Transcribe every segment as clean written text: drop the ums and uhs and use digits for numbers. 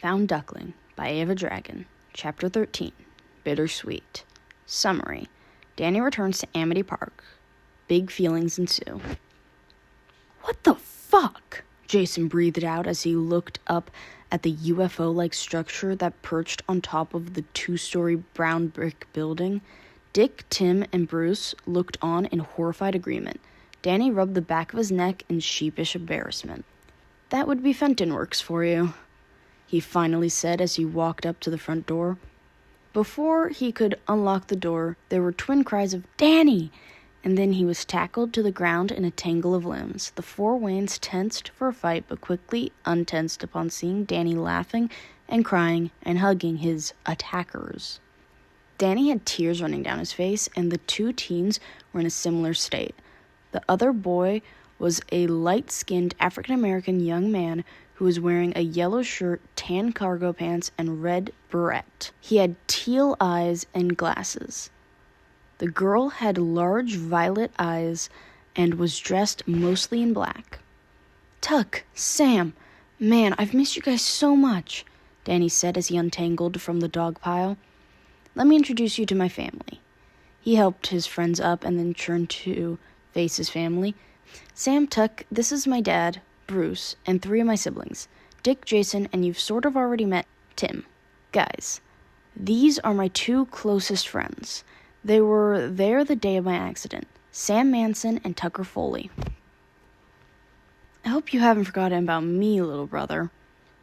Found Duckling by EvaDragon, Chapter 13, Bittersweet. Summary. Danny returns to Amity Park. Big feelings ensue. What the fuck? Jason breathed out as he looked up at the UFO-like structure that perched on top of the 2-story brown brick building. Dick, Tim, and Bruce looked on in horrified agreement. Danny rubbed the back of his neck in sheepish embarrassment. "That would be Fenton works for you," he finally said as he walked up to the front door. Before he could unlock the door, there were twin cries of "Danny!" and then he was tackled to the ground in a tangle of limbs. The four Waynes tensed for a fight, but quickly untensed upon seeing Danny laughing and crying and hugging his attackers. Danny had tears running down his face, and the two teens were in a similar state. The other boy was a light-skinned African-American young man who was wearing a yellow shirt, tan cargo pants, and red beret. He had teal eyes and glasses. The girl had large violet eyes and was dressed mostly in black. "Tuck, Sam, man, I've missed you guys so much," Danny said as he untangled from the dog pile. "Let me introduce you to my family." He helped his friends up and then turned to face his family. "Sam, Tuck, this is my dad, Bruce, and 3 of my siblings, Dick, Jason, and you've sort of already met Tim. Guys, these are my 2 closest friends. They were there the day of my accident, Sam Manson and Tucker Foley." "I hope you haven't forgotten about me, little brother,"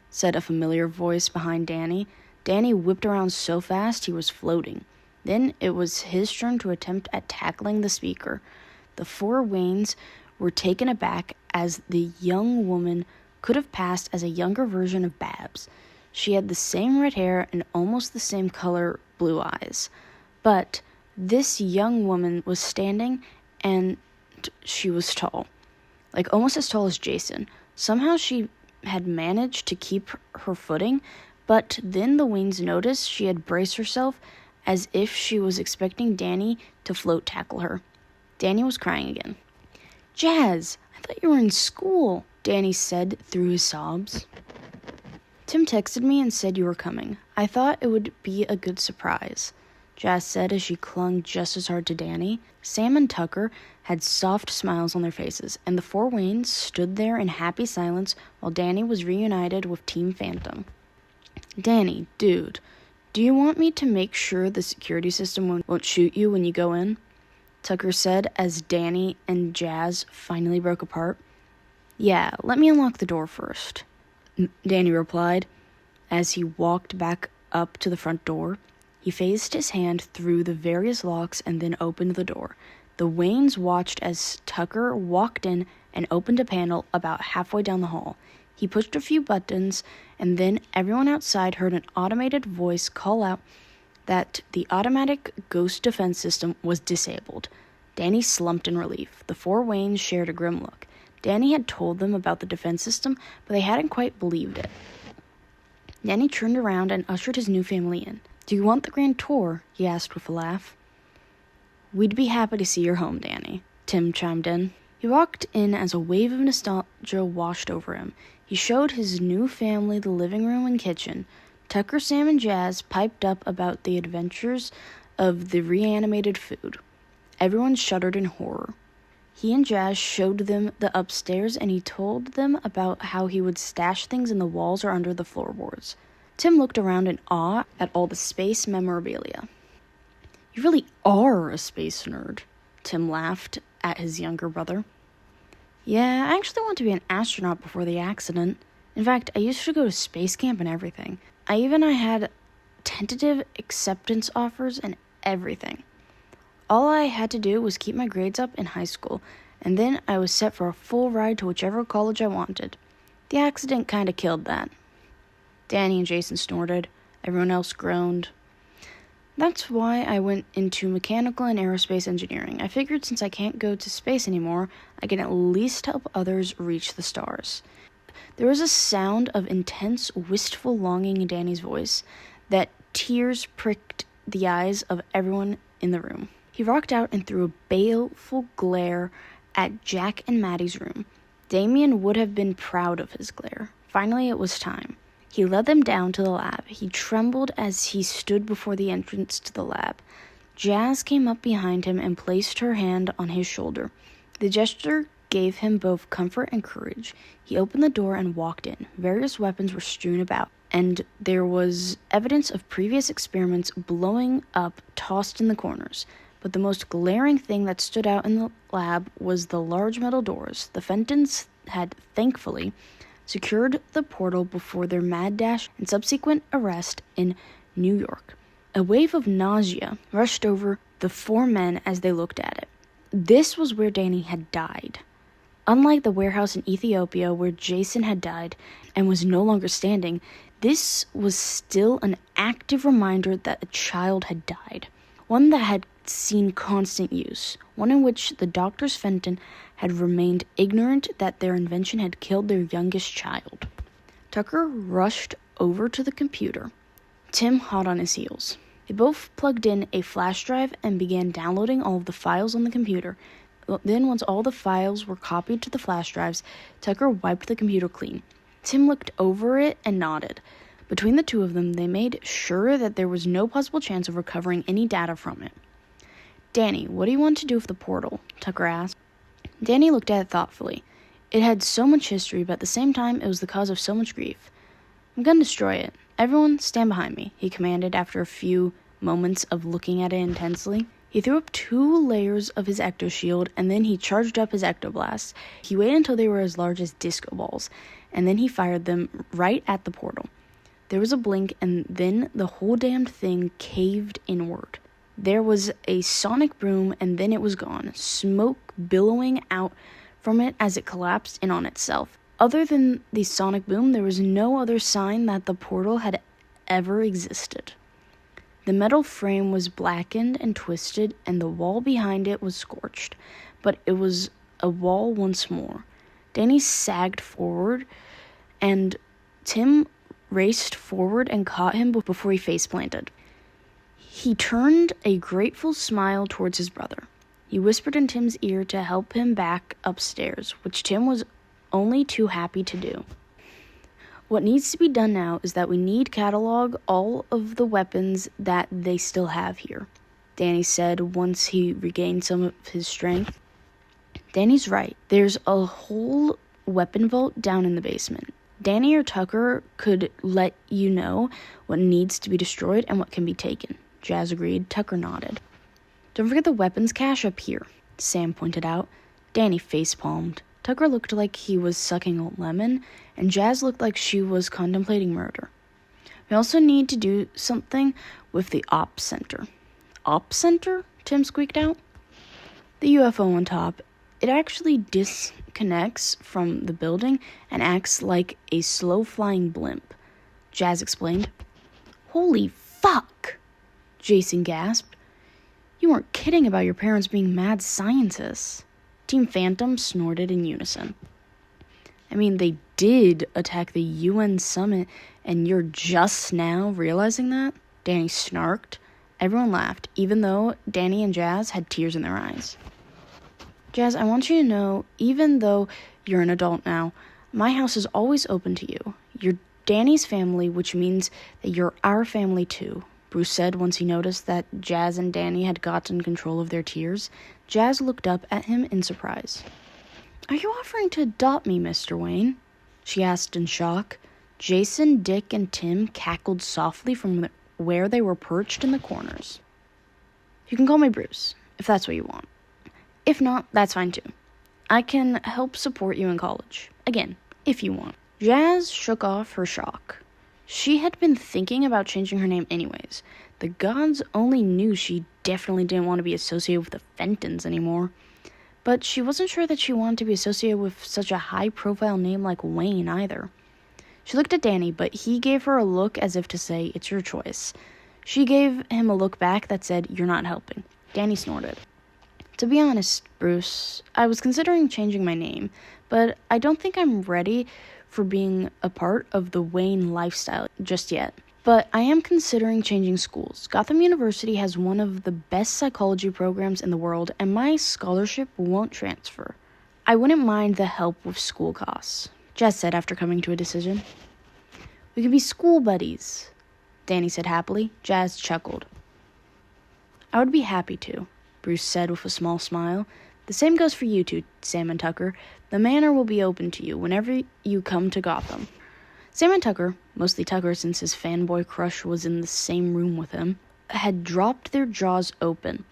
said a familiar voice behind Danny. Danny whipped around so fast he was floating. Then it was his turn to attempt at tackling the speaker. The 4 Waynes were taken aback as the young woman could have passed as a younger version of Babs. She had the same red hair and almost the same color blue eyes. But this young woman was standing, and she was tall. Like almost as tall as Jason. Somehow she had managed to keep her footing, but then the Waynes noticed she had braced herself as if she was expecting Danny to float tackle her. Danny was crying again. "Jazz, I thought you were in school," Danny said through his sobs. "Tim texted me and said you were coming. I thought it would be a good surprise," Jazz said as she clung just as hard to Danny. Sam and Tucker had soft smiles on their faces, and the 4 Waynes stood there in happy silence while Danny was reunited with Team Phantom. "Danny, dude, do you want me to make sure the security system won't shoot you when you go in?" Tucker said as Danny and Jazz finally broke apart. "Yeah, let me unlock the door first," Danny replied as he walked back up to the front door. He phased his hand through the various locks and then opened the door. The Waynes watched as Tucker walked in and opened a panel about halfway down the hall. He pushed a few buttons, and then everyone outside heard an automated voice call out that the automatic ghost defense system was disabled. Danny slumped in relief. The 4 Waynes shared a grim look. Danny had told them about the defense system, but they hadn't quite believed it. Danny turned around and ushered his new family in. "Do you want the grand tour?" he asked with a laugh. "We'd be happy to see your home, Danny," Tim chimed in. He walked in as a wave of nostalgia washed over him. He showed his new family the living room and kitchen. Tucker, Sam, and Jazz piped up about the adventures of the reanimated food. Everyone shuddered in horror. He and Jazz showed them the upstairs, and he told them about how he would stash things in the walls or under the floorboards. Tim looked around in awe at all the space memorabilia. "You really are a space nerd," Tim laughed at his younger brother. "Yeah, I actually wanted to be an astronaut before the accident. In fact, I used to go to space camp and everything. I had tentative acceptance offers and everything. All I had to do was keep my grades up in high school, and then I was set for a full ride to whichever college I wanted. The accident kind of killed that." Danny and Jason snorted. Everyone else groaned. "That's why I went into mechanical and aerospace engineering. I figured since I can't go to space anymore, I can at least help others reach the stars." There was a sound of intense, wistful longing in Danny's voice that tears pricked the eyes of everyone in the room. He rocked out and threw a baleful glare at Jack and Maddie's room. Damien would have been proud of his glare. Finally, it was time. He led them down to the lab. He trembled as he stood before the entrance to the lab. Jazz came up behind him and placed her hand on his shoulder. The gesture gave him both comfort and courage. He opened the door and walked in. Various weapons were strewn about, and there was evidence of previous experiments blowing up, tossed in the corners. But the most glaring thing that stood out in the lab was the large metal doors. The Fentons had, thankfully, secured the portal before their mad dash and subsequent arrest in New York. A wave of nausea rushed over the four men as they looked at it. This was where Danny had died. Unlike the warehouse in Ethiopia where Jason had died and was no longer standing, this was still an active reminder that a child had died. One that had seen constant use. One in which the doctors Fenton had remained ignorant that their invention had killed their youngest child. Tucker rushed over to the computer, Tim hot on his heels. They both plugged in a flash drive and began downloading all of the files on the computer. Then, once all the files were copied to the flash drives, Tucker wiped the computer clean. Tim looked over it and nodded. Between the two of them, they made sure that there was no possible chance of recovering any data from it. "Danny, what do you want to do with the portal?" Tucker asked. Danny looked at it thoughtfully. It had so much history, but at the same time, it was the cause of so much grief. "I'm going to destroy it. Everyone, stand behind me," he commanded after a few moments of looking at it intensely. He threw up 2 layers of his ecto-shield, and then he charged up his ectoblasts. He waited until they were as large as disco balls, and then he fired them right at the portal. There was a blink, and then the whole damned thing caved inward. There was a sonic boom, and then it was gone, smoke billowing out from it as it collapsed in on itself. Other than the sonic boom, there was no other sign that the portal had ever existed. The metal frame was blackened and twisted, and the wall behind it was scorched, but it was a wall once more. Danny sagged forward, and Tim raced forward and caught him before he face-planted. He turned a grateful smile towards his brother. He whispered in Tim's ear to help him back upstairs, which Tim was only too happy to do. "What needs to be done now is that we need catalog all of the weapons that they still have here," Danny said once he regained some of his strength. Danny's right. There's a whole weapon vault down in the basement. Danny or Tucker could let you know what needs to be destroyed and what can be taken. Jazz agreed. Tucker nodded. "Don't forget the weapons cache up here," Sam pointed out. Danny facepalmed. Tucker looked like he was sucking a lemon, and Jazz looked like she was contemplating murder. "We also need to do something with the Ops Center." "Ops Center?" Tim squeaked out. "The UFO on top. It actually disconnects from the building and acts like a slow-flying blimp," Jazz explained. "Holy fuck!" Jason gasped. "You weren't kidding about your parents being mad scientists." Team Phantom snorted in unison. "I mean, they did attack the UN summit, and you're just now realizing that?" Danny snarked. Everyone laughed, even though Danny and Jazz had tears in their eyes. "Jazz, I want you to know, even though you're an adult now, my house is always open to you. You're Danny's family, which means that you're our family too," Bruce said once he noticed that Jazz and Danny had gotten control of their tears. Jazz looked up at him in surprise. "Are you offering to adopt me, Mr. Wayne?" she asked in shock. Jason, Dick, and Tim cackled softly from where they were perched in the corners. "You can call me Bruce, if that's what you want. If not, that's fine too. I can help support you in college. Again, if you want." Jazz shook off her shock. She had been thinking about changing her name anyways. The gods only knew she definitely didn't want to be associated with the Fentons anymore. But she wasn't sure that she wanted to be associated with such a high-profile name like Wayne either. She looked at Danny, but he gave her a look as if to say, "It's your choice." She gave him a look back that said, "You're not helping." Danny snorted. "To be honest, Bruce, I was considering changing my name, but I don't think I'm ready for being a part of the Wayne lifestyle just yet. But I am considering changing schools. Gotham University has one of the best psychology programs in the world, and my scholarship won't transfer. I wouldn't mind the help with school costs," Jazz said after coming to a decision. We can be school buddies, Danny said happily. Jazz chuckled. I would be happy to, Bruce said with a small smile. The same goes for you two, Sam and Tucker. The manor will be open to you whenever you come to Gotham. Sam and Tucker, mostly Tucker since his fanboy crush was in the same room with him, had dropped their jaws open.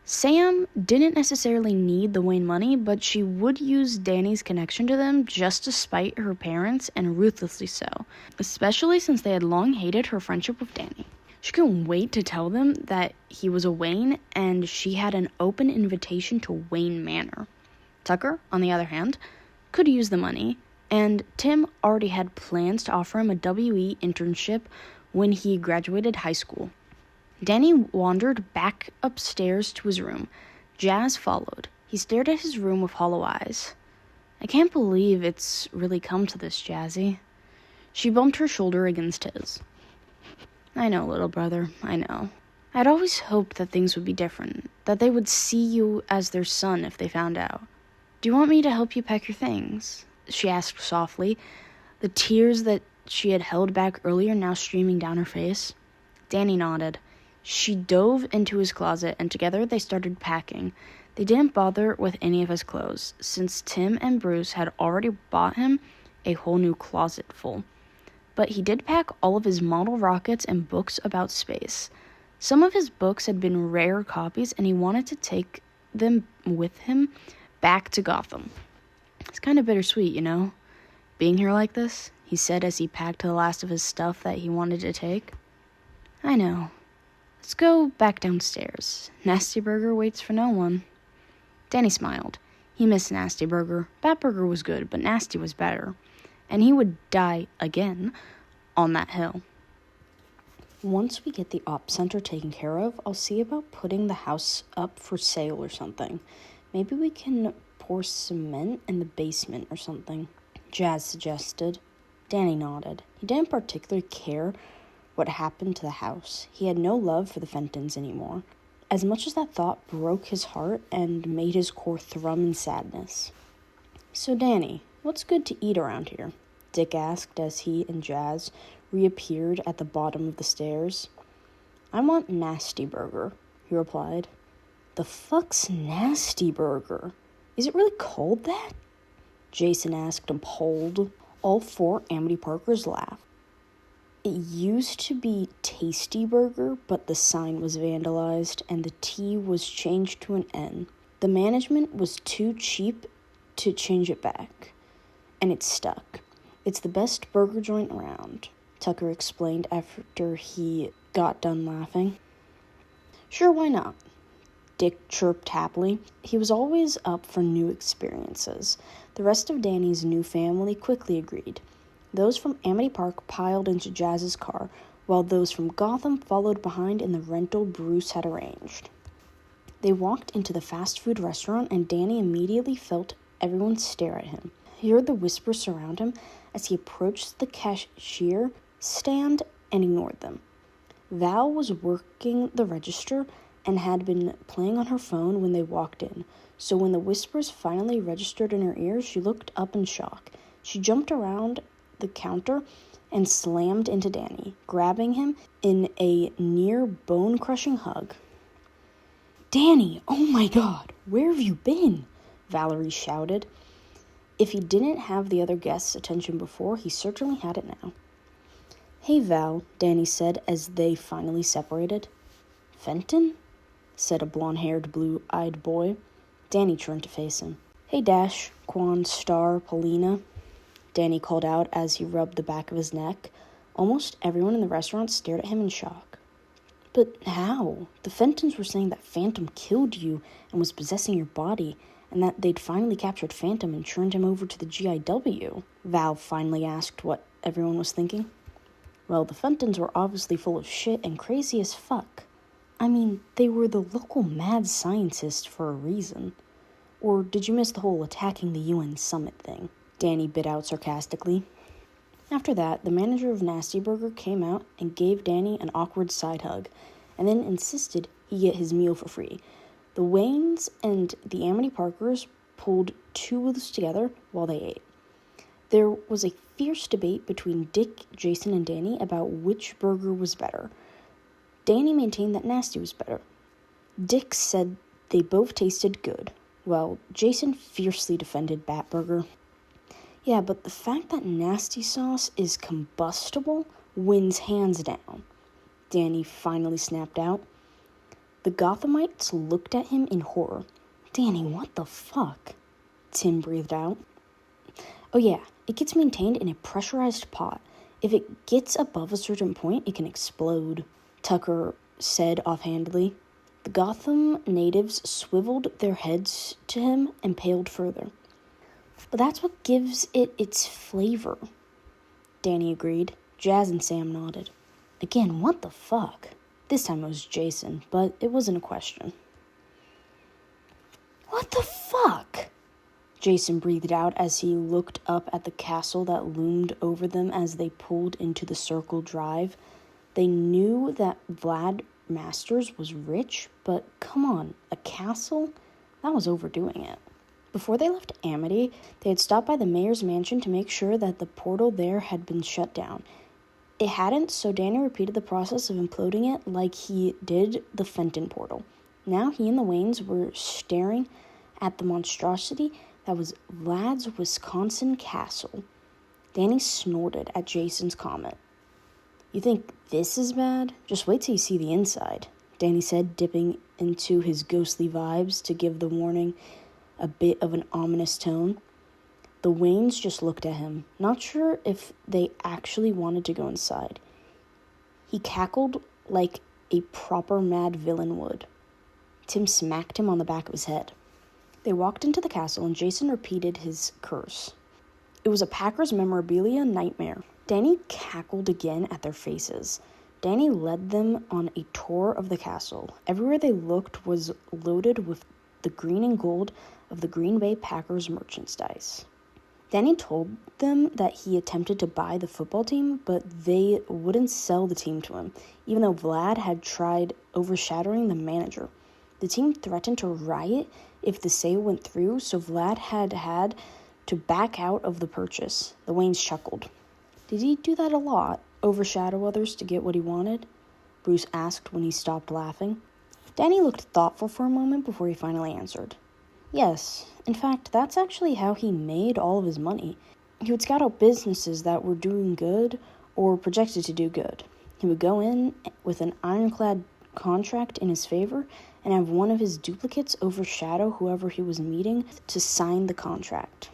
Sam didn't necessarily need the Wayne money, but she would use Danny's connection to them just to spite her parents, and ruthlessly so, especially since they had long hated her friendship with Danny. She couldn't wait to tell them that he was a Wayne, and she had an open invitation to Wayne Manor. Tucker, on the other hand, could use the money, and Tim already had plans to offer him a WE internship when he graduated high school. Danny wandered back upstairs to his room. Jazz followed. He stared at his room with hollow eyes. I can't believe it's really come to this, Jazzy. She bumped her shoulder against his. I know, little brother, I know. I'd always hoped that things would be different, that they would see you as their son if they found out. Do you want me to help you pack your things? She asked softly, the tears that she had held back earlier now streaming down her face. Danny nodded. She dove into his closet, and together they started packing. They didn't bother with any of his clothes, since Tim and Bruce had already bought him a whole new closet full. But he did pack all of his model rockets and books about space. Some of his books had been rare copies, and he wanted to take them with him back to Gotham. It's kind of bittersweet, you know, being here like this, he said as he packed the last of his stuff that he wanted to take. I know. Let's go back downstairs. Nasty Burger waits for no one. Danny smiled. He missed Nasty Burger. Bat Burger was good, but Nasty was better. And he would die again on that hill. Once we get the op center taken care of, I'll see about putting the house up for sale or something. Maybe we can pour cement in the basement or something, Jazz suggested. Danny nodded. He didn't particularly care what happened to the house. He had no love for the Fentons anymore, as much as that thought broke his heart and made his core thrum in sadness. So, Danny, what's good to eat around here? Dick asked as he and Jazz reappeared at the bottom of the stairs. I want Nasty Burger, he replied. The fuck's Nasty Burger? Is it really called that? Jason asked, appalled. All four Amity Parkers laughed. It used to be Tasty Burger, but the sign was vandalized and the T was changed to an N. The management was too cheap to change it back, and it stuck. It's the best burger joint around, Tucker explained after he got done laughing. Sure, why not? Dick chirped happily. He was always up for new experiences. The rest of Danny's new family quickly agreed. Those from Amity Park piled into Jazz's car, while those from Gotham followed behind in the rental Bruce had arranged. They walked into the fast food restaurant, and Danny immediately felt everyone stare at him. He heard the whispers surround him as he approached the cashier stand and ignored them. Val was working the register and had been playing on her phone when they walked in, so when the whispers finally registered in her ears, she looked up in shock. She jumped around the counter and slammed into Danny, grabbing him in a near bone-crushing hug. Danny, oh my God, where have you been? Valerie shouted. If he didn't have the other guests' attention before, he certainly had it now. Hey, Val, Danny said as they finally separated. Fenton? Said a blonde-haired, blue-eyed boy. Danny turned to face him. Hey, Dash, Quan, Star, Paulina, Danny called out as he rubbed the back of his neck. Almost everyone in the restaurant stared at him in shock. But how? The Fentons were saying that Phantom killed you and was possessing your body, and that they'd finally captured Phantom and turned him over to the GIW. Val finally asked what everyone was thinking. Well, the Fentons were obviously full of shit and crazy as fuck. I mean, they were the local mad scientists for a reason. Or did you miss the whole attacking the UN summit thing? Danny bit out sarcastically. After that, the manager of Nasty Burger came out and gave Danny an awkward side hug, and then insisted he get his meal for free. The Waynes and the Amity Parkers pulled two booths together while they ate. There was a fierce debate between Dick, Jason, and Danny about which burger was better. Danny maintained that Nasty was better. Dick said they both tasted good, while Jason fiercely defended Bat Burger. Yeah, but the fact that Nasty sauce is combustible wins hands down, Danny finally snapped out. The Gothamites looked at him in horror. Danny, what the fuck? Tim breathed out. Oh yeah, it gets maintained in a pressurized pot. If it gets above a certain point, it can explode, Tucker said offhandedly. The Gotham natives swiveled their heads to him and paled further. But that's what gives it its flavor, Danny agreed. Jazz and Sam nodded. Again, what the fuck? This time it was Jason, but it wasn't a question. What the fuck? Jason breathed out as he looked up at the castle that loomed over them as they pulled into the Circle Drive. They knew that Vlad Masters was rich, but come on, a castle? That was overdoing it. Before they left Amity, they had stopped by the mayor's mansion to make sure that the portal there had been shut down. It hadn't, so Danny repeated the process of imploding it like he did the Fenton portal. Now he and the Waynes were staring at the monstrosity that was Vlad's Wisconsin castle. Danny snorted at Jason's comment. You think this is bad? Just wait till you see the inside, Danny said, dipping into his ghostly vibes to give the warning a bit of an ominous tone. The Waynes just looked at him, not sure if they actually wanted to go inside. He cackled like a proper mad villain would. Tim smacked him on the back of his head. They walked into the castle and Jason repeated his curse. It was a Packers memorabilia nightmare. Danny cackled again at their faces. Danny led them on a tour of the castle. Everywhere they looked was loaded with the green and gold of the Green Bay Packers merchandise. Danny told them that he attempted to buy the football team, but they wouldn't sell the team to him, even though Vlad had tried overshadowing the manager. The team threatened to riot if the sale went through, so Vlad had to back out of the purchase. The Waynes chuckled. Did he do that a lot, overshadow others to get what he wanted? Bruce asked when he stopped laughing. Danny looked thoughtful for a moment before he finally answered. Yes, in fact, that's actually how he made all of his money. He would scout out businesses that were doing good or projected to do good. He would go in with an ironclad contract in his favor and have one of his duplicates overshadow whoever he was meeting to sign the contract.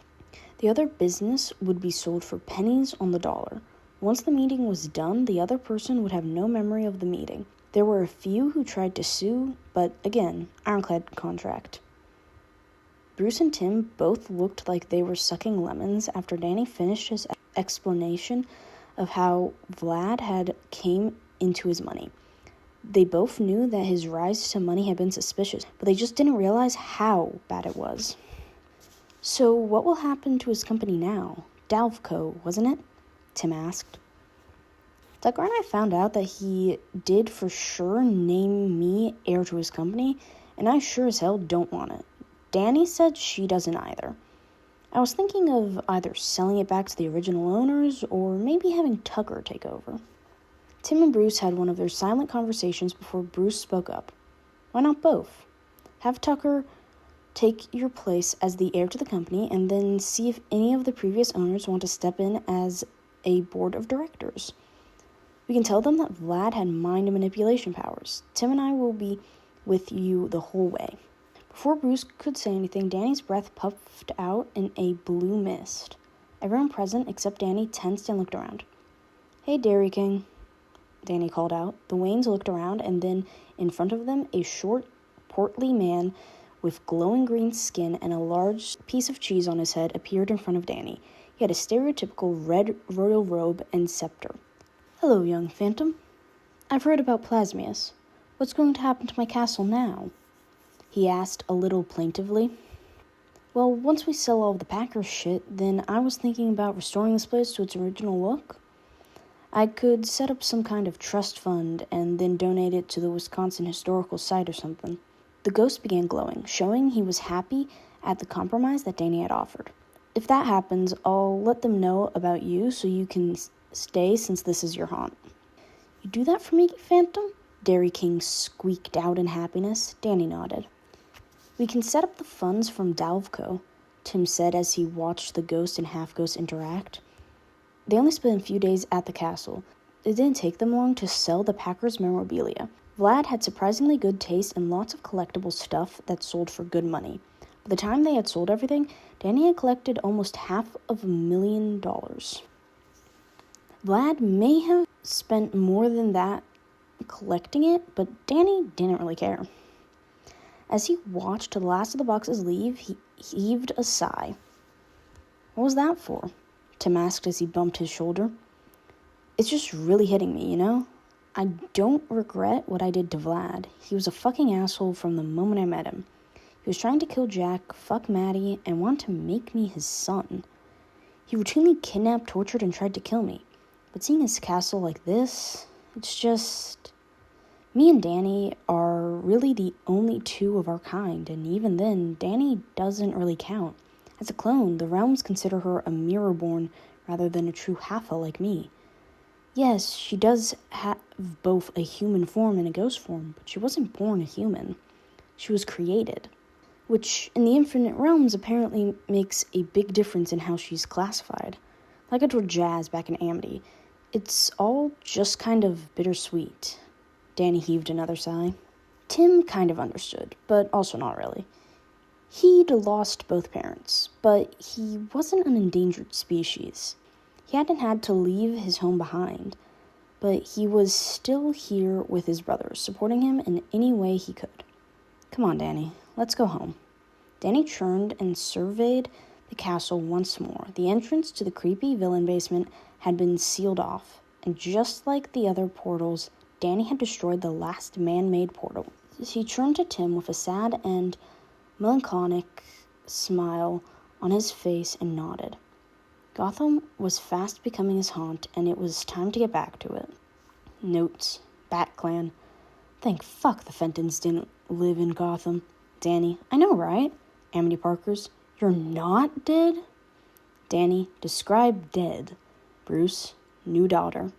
The other business would be sold for pennies on the dollar. Once the meeting was done, the other person would have no memory of the meeting. There were a few who tried to sue, but again, ironclad contract. Bruce and Tim both looked like they were sucking lemons after Danny finished his explanation of how Vlad had came into his money. They both knew that his rise to money had been suspicious, but they just didn't realize how bad it was. So what will happen to his company now? Dalvco, wasn't it? Tim asked. Tucker and I found out that he did for sure name me heir to his company, and I sure as hell don't want it. Danny said she doesn't either. I was thinking of either selling it back to the original owners or maybe having Tucker take over. Tim and Bruce had one of their silent conversations before Bruce spoke up. Why not both? Have Tucker take your place as the heir to the company and then see if any of the previous owners want to step in as a board of directors. We can tell them that Vlad had mind manipulation powers. Tim and I will be with you the whole way. Before Bruce could say anything, Danny's breath puffed out in a blue mist. Everyone present except Danny tensed and looked around. Hey, Dairy King, Danny called out. The Waynes looked around, and then in front of them, a short, portly man with glowing green skin and a large piece of cheese on his head appeared in front of Danny. He had a stereotypical red royal robe and scepter. Hello, young Phantom. I've heard about Plasmius. What's going to happen to my castle now? He asked a little plaintively. Well, once we sell all of the Packers shit, then I was thinking about restoring this place to its original look. I could set up some kind of trust fund and then donate it to the Wisconsin Historical Site or something. The ghost began glowing, showing he was happy at the compromise that Danny had offered. If that happens, I'll let them know about you so you can stay since this is your haunt. You do that for me, Phantom? Dairy King squeaked out in happiness. Danny nodded. We can set up the funds from Dalvco, Tim said as he watched the ghost and half-ghost interact. They only spent a few days at the castle. It didn't take them long to sell the Packers memorabilia. Vlad had surprisingly good taste and lots of collectible stuff that sold for good money. By the time they had sold everything, Danny had collected almost $500,000. Vlad may have spent more than that collecting it, but Danny didn't really care. As he watched the last of the boxes leave, he heaved a sigh. What was that for? Tim asked as he bumped his shoulder. It's just really hitting me, you know? I don't regret what I did to Vlad. He was a fucking asshole from the moment I met him. He was trying to kill Jack, fuck Maddie, and wanted to make me his son. He routinely kidnapped, tortured, and tried to kill me. But seeing his castle like this, it's just... Me and Danny are really the only two of our kind, and even then, Danny doesn't really count. As a clone, the realms consider her a mirror-born rather than a true halfa like me. Yes, she does have both a human form and a ghost form, but she wasn't born a human. She was created, which in the infinite realms apparently makes a big difference in how she's classified. Like I told Jazz back in Amity, it's all just kind of bittersweet. Danny heaved another sigh. Tim kind of understood, but also not really. He'd lost both parents, but he wasn't an endangered species. He hadn't had to leave his home behind, but he was still here with his brothers, supporting him in any way he could. Come on, Danny, let's go home. Danny turned and surveyed the castle once more. The entrance to the creepy villain basement had been sealed off, and just like the other portals, Danny had destroyed the last man-made portal. He turned to Tim with a sad and melancholic smile on his face and nodded. Gotham was fast becoming his haunt, and it was time to get back to it. Notes: Bat Clan. Thank fuck the Fentons didn't live in Gotham. Danny: I know, right? Amity Parkers: You're not dead? Danny: Describe dead. Bruce: New daughter.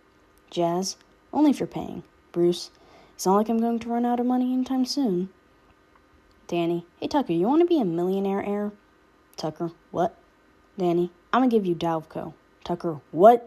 Jazz: Only if you're paying. Bruce: It's not like I'm going to run out of money anytime soon. Danny: Hey Tucker, you want to be a millionaire heir? Tucker: What? Danny: I'm gonna give you Dalvco. Tucker: What?